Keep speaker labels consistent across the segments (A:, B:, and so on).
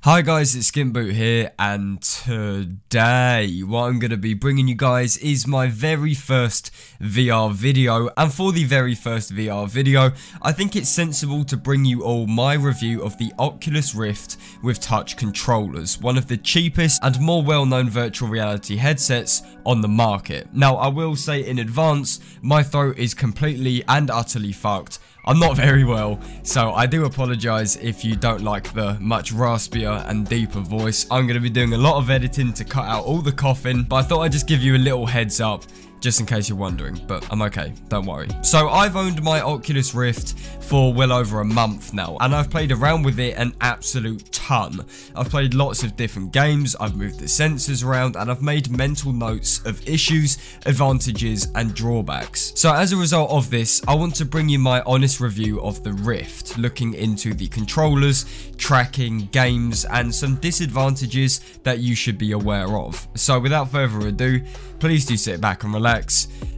A: Hi guys, it's SkintBoot here, and today what I'm going to be bringing you guys is my very first VR video. And for the very first VR video, I think it's sensible to bring you all my review of the Oculus Rift with touch controllers, one of the cheapest and more well-known virtual reality headsets on the market. Now, I will say in advance, my throat is completely and utterly fucked. I'm not very well, so I do apologise if you don't like the much raspier and deeper voice. I'm going to be doing a lot of editing to cut out all the coughing, but I thought I'd just give you a little heads up, just in case you're wondering, but I'm okay, don't worry. So I've owned my Oculus Rift for well over a month now, and I've played around with it an absolute ton. I've played lots of different games, I've moved the sensors around, and I've made mental notes of issues, advantages, and drawbacks. So as a result of this, I want to bring you my honest review of the Rift, looking into the controllers, tracking, games, and some disadvantages that you should be aware of. So without further ado, please do sit back and relax.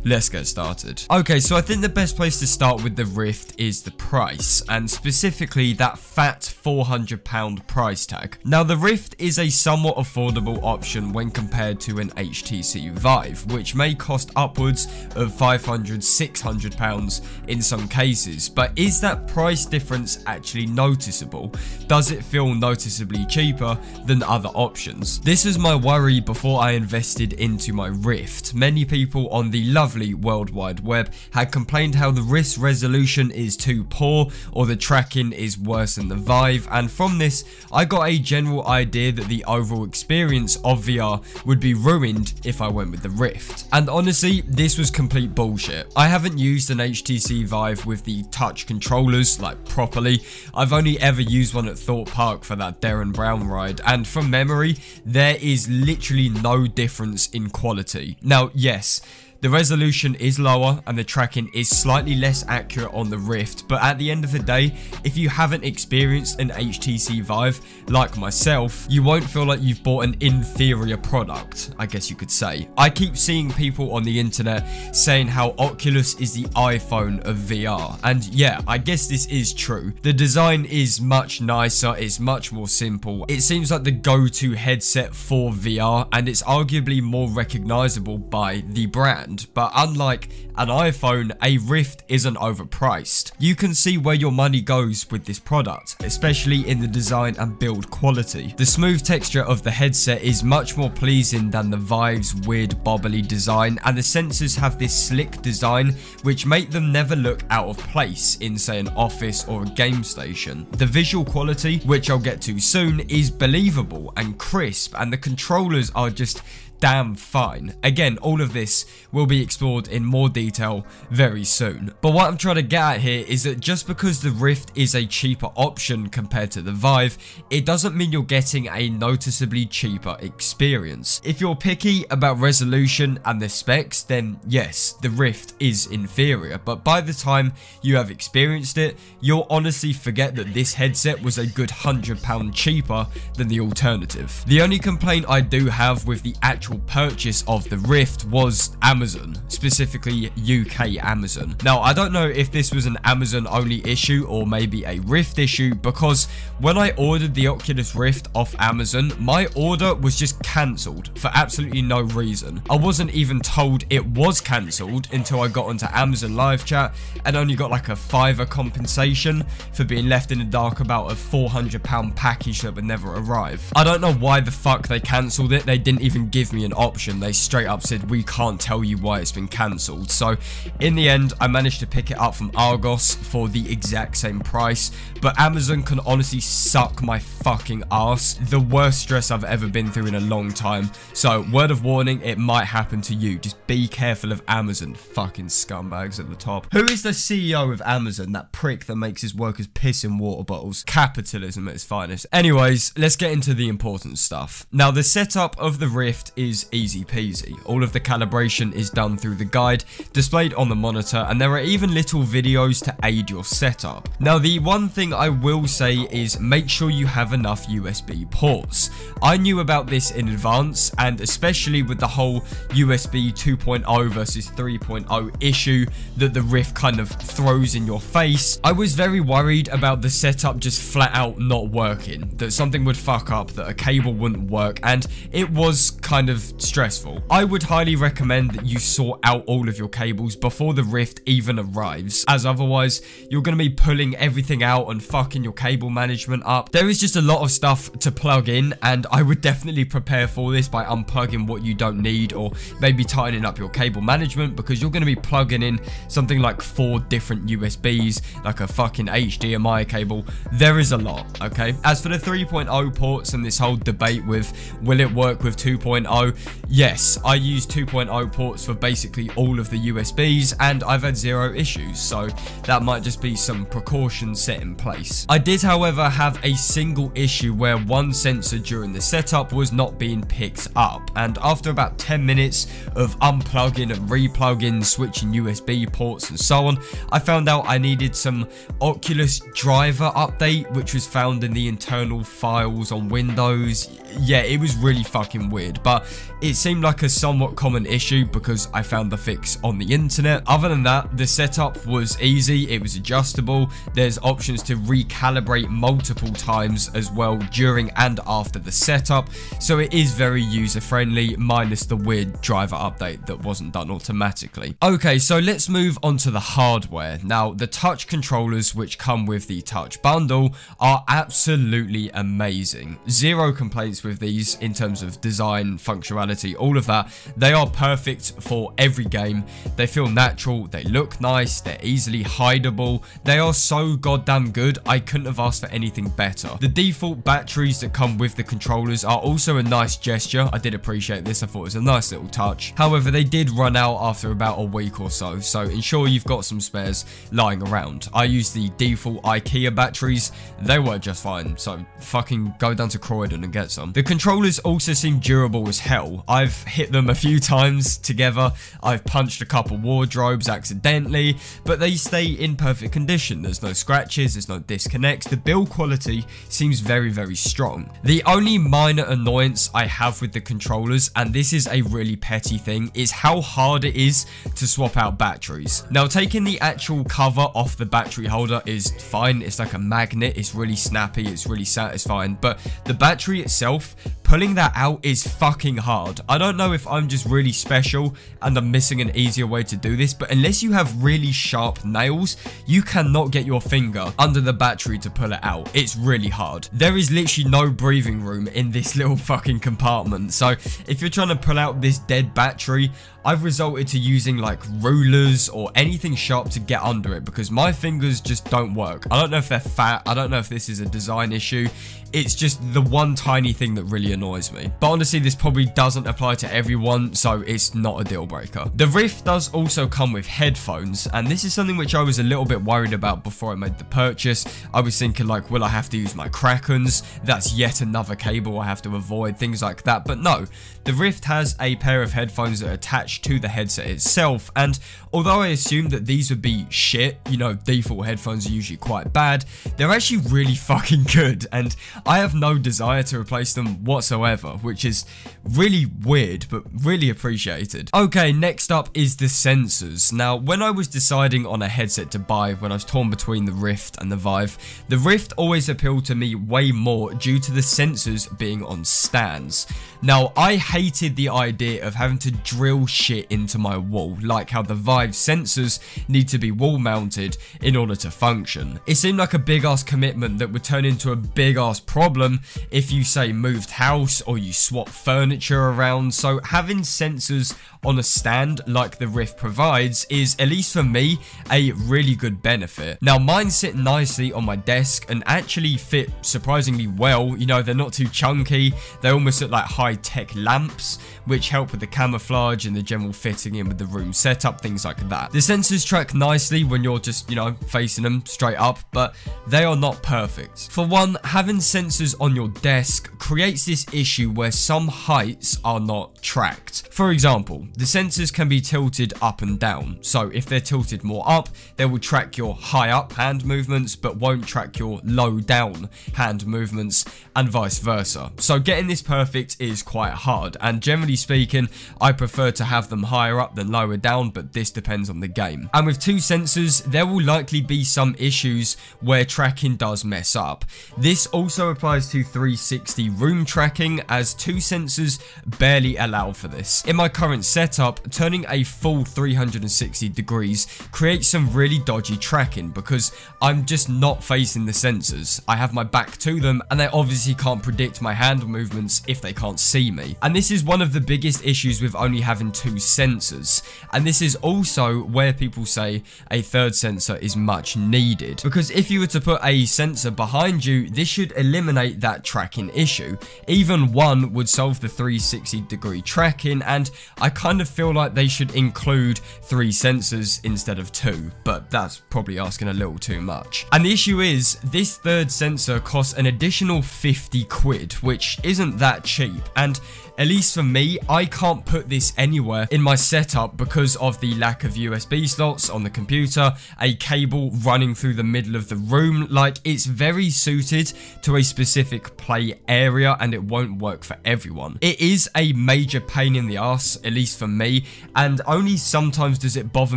A: Let's get started. Okay, so I think the best place to start with the Rift is the price, and specifically that fat £400 price tag. Now, the Rift is a somewhat affordable option when compared to an HTC Vive, which may cost upwards of £500, £600 in some cases. But is that price difference actually noticeable? Does it feel noticeably cheaper than other options? This was my worry before I invested into my Rift. Many people on the lovely World Wide Web had complained how the Rift's resolution is too poor or the tracking is worse than the Vive, and from this I got a general idea that the overall experience of VR would be ruined if I went with the Rift. And honestly, this was complete bullshit. I haven't used an HTC Vive with the touch controllers like properly. I've only ever used one at Thorpe Park for that Darren Brown ride, and from memory there is literally no difference in quality. Now, yes, the resolution is lower and the tracking is slightly less accurate on the Rift, but at the end of the day, if you haven't experienced an HTC Vive like myself, you won't feel like you've bought an inferior product, I guess you could say. I keep seeing people on the internet saying how Oculus is the iPhone of VR, and yeah, I guess this is true. The design is much nicer, it's much more simple. It seems like the go-to headset for VR, and it's arguably more recognizable by the brand. But unlike an iPhone, a Rift isn't overpriced. You can see where your money goes with this product, especially in the design and build quality. The smooth texture of the headset is much more pleasing than the Vive's weird bobbly design, and the sensors have this slick design which make them never look out of place in, say, an office or a game station. The visual quality, which I'll get to soon, is believable and crisp, and the controllers are just damn fine. Again, all of this will be explored in more detail very soon. But what I'm trying to get at here is that just because the Rift is a cheaper option compared to the Vive, it doesn't mean you're getting a noticeably cheaper experience. If you're picky about resolution and the specs, then yes, the Rift is inferior. But by the time you have experienced it, you'll honestly forget that this headset was a good £100 cheaper than the alternative. The only complaint I do have with the actual purchase of the Rift was Amazon, specifically UK Amazon. Now, I don't know if this was an Amazon only issue or maybe a Rift issue, because when I ordered the Oculus Rift off Amazon, my order was just cancelled for absolutely no reason. I wasn't even told it was cancelled until I got onto Amazon live chat and only got like a £5 compensation for being left in the dark about a £400 package that would never arrive. I don't know why the fuck they cancelled it. They didn't even give me an option. They straight up said, we can't tell you why it's been cancelled. So in the end, I managed to pick it up from Argos for the exact same price. But Amazon can honestly suck my fucking ass. The worst stress I've ever been through in a long time. So word of warning, it might happen to you. Just be careful of Amazon, fucking scumbags at the top. Who is the CEO of Amazon? That prick that makes his workers piss in water bottles. Capitalism at its finest. Anyways, let's get into the important stuff. Now, the setup of the Rift is is easy peasy. All of the calibration is done through the guide displayed on the monitor, and there are even little videos to aid your setup. Now, the one thing I will say is make sure you have enough USB ports. I knew about this in advance, and especially with the whole USB 2.0 versus 3.0 issue that the Rift kind of throws in your face, I was very worried about the setup just flat out not working, that something would fuck up, that a cable wouldn't work, and it was kind of stressful. I would highly recommend that you sort out all of your cables before the Rift even arrives, as otherwise you're going to be pulling everything out and fucking your cable management up. There is just a lot of stuff to plug in, and I would definitely prepare for this by unplugging what you don't need, or maybe tightening up your cable management, because you're going to be plugging in something like 4 different USBs, like a fucking HDMI cable. There is a lot, okay? As for the 3.0 ports and this whole debate with will it work with 2.0, yes, I use 2.0 ports for basically all of the USBs, and I've had 0 issues, so that might just be some precautions set in place. I did, however, have a single issue where one sensor during the setup was not being picked up, and after about 10 minutes of unplugging and replugging, switching USB ports and so on, I found out I needed some Oculus driver update, which was found in the internal files on Windows. Yeah, it was really fucking weird, but it seemed like a somewhat common issue because I found the fix on the internet. Other than that, the setup was easy, it was adjustable, there's options to recalibrate multiple times as well during and after the setup, so it is very user friendly, minus the weird driver update that wasn't done automatically. Okay, so let's move on to the hardware. Now, the touch controllers which come with the touch bundle are absolutely amazing. 0 complaints with these in terms of design, functionality, all of that. They are perfect for every game. They feel natural, they look nice, they're easily hideable. They are so goddamn good, I couldn't have asked for anything better. The default batteries that come with the controllers are also a nice gesture. I did appreciate this, I thought it was a nice little touch. However, they did run out after about a week or so ensure you've got some spares lying around. I used the default IKEA batteries, they work just fine, so fucking go down to Croydon and get some. The controllers also seem durable as hell. I've hit them a few times together, I've punched a couple wardrobes accidentally, but they stay in perfect condition. There's no scratches, there's no disconnects. The build quality seems very, very strong. The only minor annoyance I have with the controllers, and this is a really petty thing, is how hard it is to swap out batteries. Now, taking the actual cover off the battery holder is fine. It's like a magnet, it's really snappy, it's really satisfying, but the battery itself, pulling that out is fucking hard. I don't know if I'm just really special and I'm missing an easier way to do this, but unless you have really sharp nails, you cannot get your finger under the battery to pull it out. It's really hard. There is literally no breathing room in this little fucking compartment, so if you're trying to pull out this dead battery, I've resorted to using like rulers or anything sharp to get under it, because my fingers just don't work. I don't know if they're fat, I don't know if this is a design issue, it's just the one tiny thing that really annoys me. But honestly, this probably doesn't apply to everyone, so it's not a deal breaker. The Rift does also come with headphones, and this is something which I was a little bit worried about before I made the purchase. I was thinking like, will I have to use my Krakens? That's yet another cable I have to avoid, things like that. But no, the Rift has a pair of headphones that are attached to the headset itself, and although I assumed that these would be shit, you know, default headphones are usually quite bad, they're actually really fucking good, and I have no desire to replace them whatsoever, which is really weird, but really appreciated. Okay, next up is the sensors. Now, when I was deciding on a headset to buy, when I was torn between the Rift and the Vive, the Rift always appealed to me way more due to the sensors being on stands. Now, I hated the idea of having to drill shit into my wall, like how the Vive sensors need to be wall mounted in order to function. It seemed like a big ass commitment that would turn into a big ass problem if you say moved house or you swap furniture around, so having sensors on a stand like the Rift provides is, at least for me, a really good benefit. Now, mine sit nicely on my desk and actually fit surprisingly well. You know, they're not too chunky, they almost look like high-tech lamps, which help with the camouflage and the general fitting in with the room setup, things like that. The sensors track nicely when you're just, you know, facing them straight up, but they are not perfect. For one, having sensors on your desk creates this issue where some heights are not tracked. For example, the sensors can be tilted up and down, so if they're tilted more up, they will track your high up hand movements but won't track your low down hand movements, and vice versa. So getting this perfect is quite hard, and generally speaking, I prefer to have them higher up than lower down, but this depends on the game. And with two sensors, there will likely be some issues where tracking does mess up. This also applies to 360 room tracking, as two sensors barely allow for this. In my current setup, turning a full 360 degrees creates some really dodgy tracking because I'm just not facing the sensors. I have my back to them, and they obviously can't predict my hand movements if they can't see me. And this is one of the biggest issues with only having two sensors. And this is also where people say a third sensor is much needed, because if you were to put a sensor behind you, this should eliminate that tracking issue. Even one would solve the 360 degree tracking, and I kind of feel like they should include 3 sensors instead of 2, but that's probably asking a little too much. And the issue is, this third sensor costs an additional 50 quid, which isn't that cheap, and at least for me, I can't put this anywhere in my setup because of the lack of USB slots on the computer, a cable running through the middle of the room. Like, it's very suited to a specific play area and it won't work for everyone. It is a major pain in the ass, at least for me, and only sometimes does it bother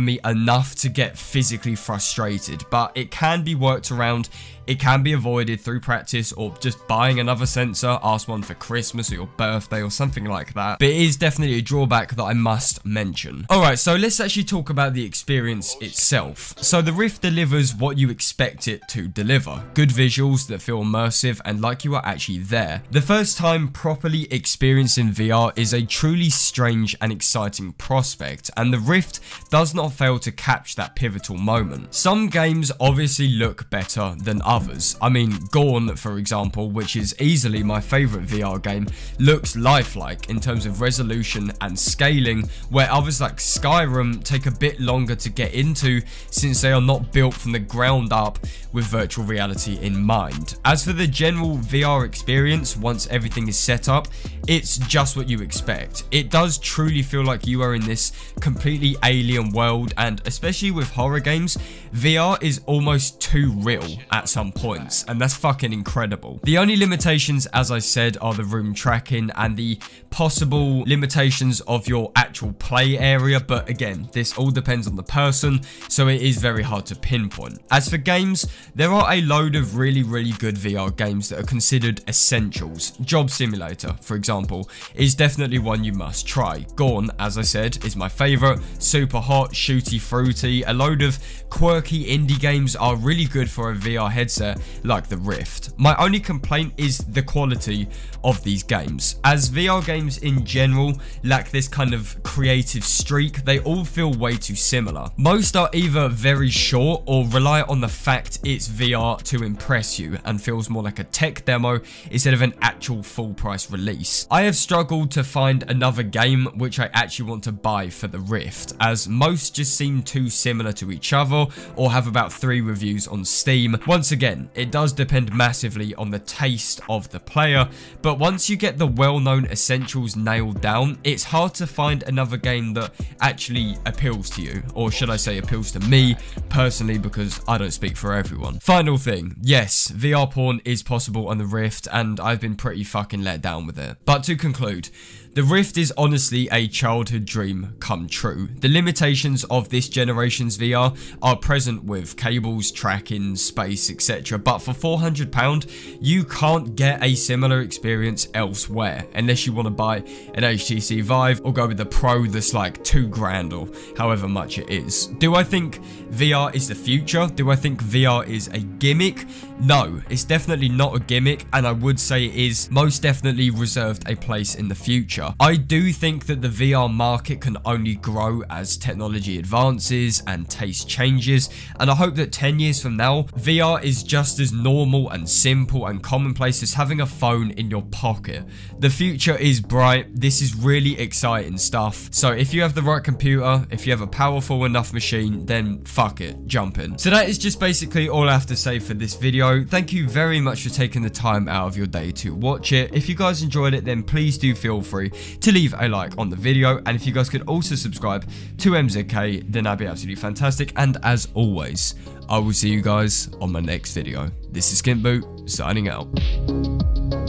A: me enough to get physically frustrated, but it can be worked around. It can be avoided through practice or just buying another sensor, ask one for Christmas or your birthday or something like that. But it is definitely a drawback that I must mention. Alright, so let's actually talk about the experience itself. So the Rift delivers what you expect it to deliver. Good visuals that feel immersive and like you are actually there. The first time properly experiencing VR is a truly strange and exciting prospect, and the Rift does not fail to catch that pivotal moment. Some games obviously look better than others. I mean, Gorn, for example, which is easily my favourite VR game, looks lifelike in terms of resolution and scaling, where others like Skyrim take a bit longer to get into since they are not built from the ground up with virtual reality in mind. As for the general VR experience, once everything is set up, it's just what you expect. It does truly feel like you are in this completely alien world, and especially with horror games, VR is almost too real at some points, and that's fucking incredible. The only limitations, as I said, are the room tracking and the possible limitations of your actual play area, but again, this all depends on the person, so it is very hard to pinpoint. As for games, there are a load of really good VR games that are considered essentials. Job Simulator, for example, is definitely one you must try. Gorn, as I said, is my favourite. Super hot, shooty, fruity. A load of quirky indie games are really good for a VR headset like the Rift. My only complaint is the quality of these games. As VR games in general lack this kind of creative streak, they all feel way too similar. Most are either very short or rely on the fact it's VR to impress you and feels more like a tech demo instead of an actual full price release. I have struggled to find another game which I actually want to buy for the Rift, as most just seem too similar to each other or have about 3 reviews on Steam. Once again, it does depend massively on the taste of the player, but once you get the well-known essentials nailed down, it's hard to find another game that actually appeals to you, or should I say appeals to me personally, because I don't speak for everyone. Final thing, yes, VR porn is possible on the Rift, and I've been pretty fucking let down with it. But to conclude, the Rift is honestly a childhood dream come true. The limitations of this generation's VR are present with cables, tracking, space, etc. But for £400, you can't get a similar experience elsewhere, unless you want to buy an HTC Vive or go with the Pro that's like £2,000 or however much it is. Do I think VR is the future? Do I think VR is a gimmick? No, it's definitely not a gimmick, and I would say it is most definitely reserved a place in the future. I do think that the VR market can only grow as technology advances and taste changes, and I hope that 10 years from now, VR is just as normal and simple and commonplace as having a phone in your pocket. The future is bright. This is really exciting stuff. So if you have the right computer, if you have a powerful enough machine, then fuck it, jump in. So that is just basically all I have to say for this video. Thank you very much for taking the time out of your day to watch it. If you guys enjoyed it, then please do feel free to leave a like on the video, and if you guys could also subscribe to MZK, then that'd be absolutely fantastic. And as always, I will see you guys on my next video. This is SkintBoot signing out.